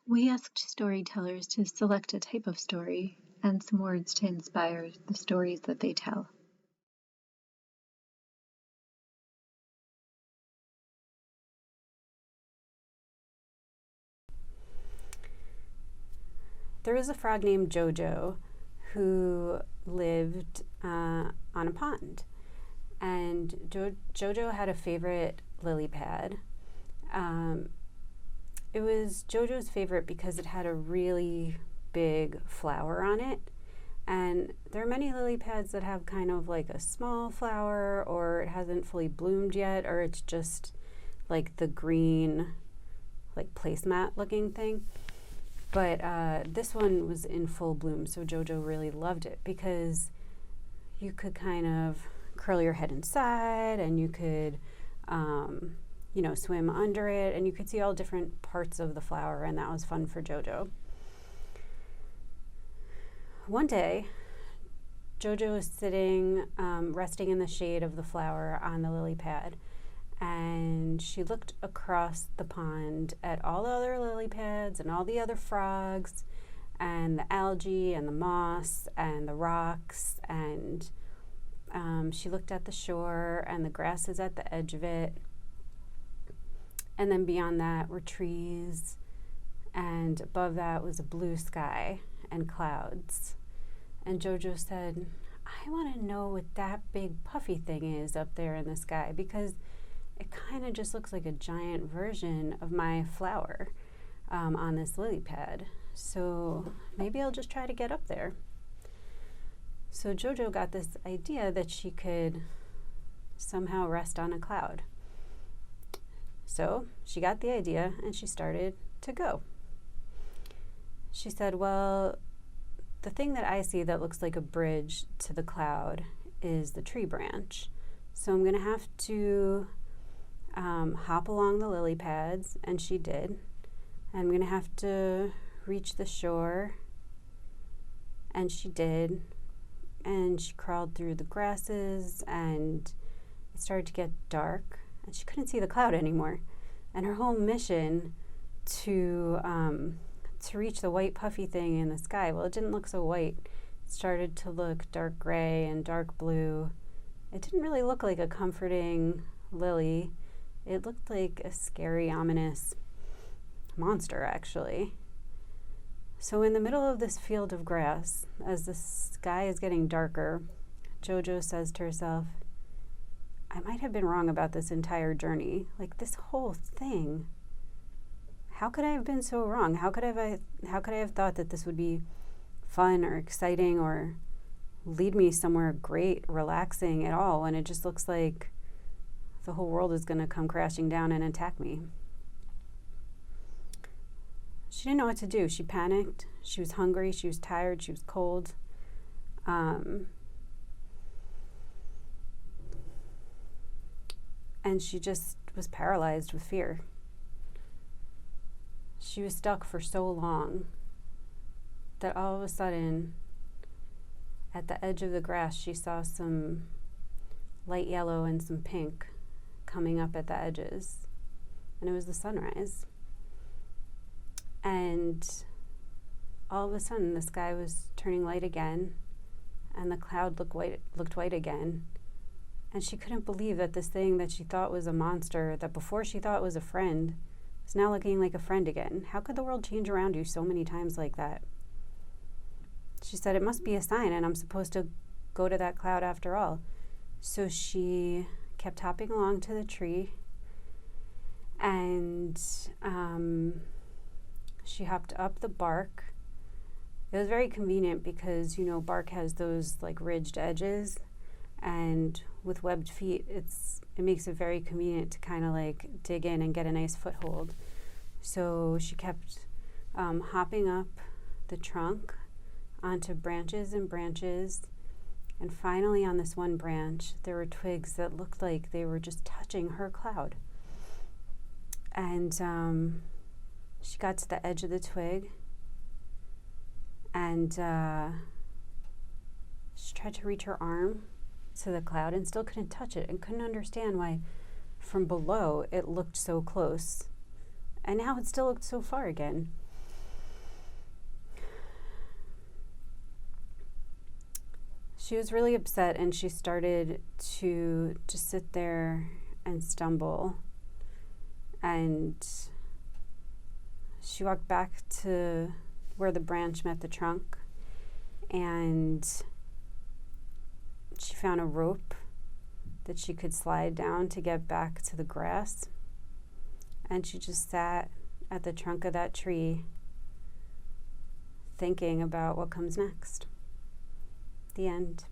We asked storytellers to select a type of story and some words to inspire the stories that they tell. There was a frog named Jojo who lived on a pond. And Jojo had a favorite lily pad. It was Jojo's favorite because it had a really big flower on it. And there are many lily pads that have kind of like a small flower, or it hasn't fully bloomed yet, or it's just like the green, like placemat looking thing. But this one was in full bloom, so Jojo really loved it because you could kind of curl your head inside, and you could, swim under it, and you could see all different parts of the flower, and that was fun for Jojo. One day, Jojo was sitting, resting in the shade of the flower on the lily pad, and she looked across the pond at all the other lily pads and all the other frogs and the algae and the moss and the rocks, and she looked at the shore and the grasses at the edge of it, and then beyond that were trees, and above that was a blue sky and clouds. And Jojo said, I want to know what that big puffy thing is up there in the sky, because it kind of just looks like a giant version of my flower on this lily pad. So maybe I'll just try to get up there. So Jojo got this idea that she could somehow rest on a cloud. So she got the idea and she started to go. She said, well, the thing that I see that looks like a bridge to the cloud is the tree branch. So I'm going to have to hop along the lily pads, and she did. I'm going to have to reach the shore, and she did. And she crawled through the grasses, and it started to get dark, and she couldn't see the cloud anymore. And her whole mission to reach the white puffy thing in the sky, well, it didn't look so white. It started to look dark gray and dark blue. It didn't really look like a comforting lily. It looked like a scary, ominous monster, actually. So in the middle of this field of grass, as the sky is getting darker, Jojo says to herself, I might have been wrong about this entire journey. Like, this whole thing. How could I have been so wrong? How could I have thought that this would be fun or exciting or lead me somewhere great, relaxing at all, when it just looks like the whole world is going to come crashing down and attack me? She didn't know what to do. She panicked. She was hungry. She was tired. She was cold. And she just was paralyzed with fear. She was stuck for so long that all of a sudden, at the edge of the grass, she saw some light yellow and some pink coming up at the edges. And it was the sunrise. And all of a sudden, the sky was turning light again, and the cloud looked white again. And she couldn't believe that this thing that she thought was a monster, that before she thought was a friend, was now looking like a friend again. How could the world change around you so many times like that? She said, it must be a sign, and I'm supposed to go to that cloud after all. So she kept hopping along to the tree, and she hopped up the bark. It was very convenient because, bark has those like ridged edges, and with webbed feet, it makes it very convenient to kind of like dig in and get a nice foothold. So she kept hopping up the trunk onto branches and branches, and finally on this one branch, there were twigs that looked like they were just touching her cloud. And she got to the edge of the twig, and she tried to reach her arm to the cloud and still couldn't touch it, and couldn't understand why from below it looked so close, and now it still looked so far again. she was really upset, and she started to just sit there and stumble. And she walked back to where the branch met the trunk, and she found a rope that she could slide down to get back to the grass. And she just sat at the trunk of that tree thinking about what comes next. The end.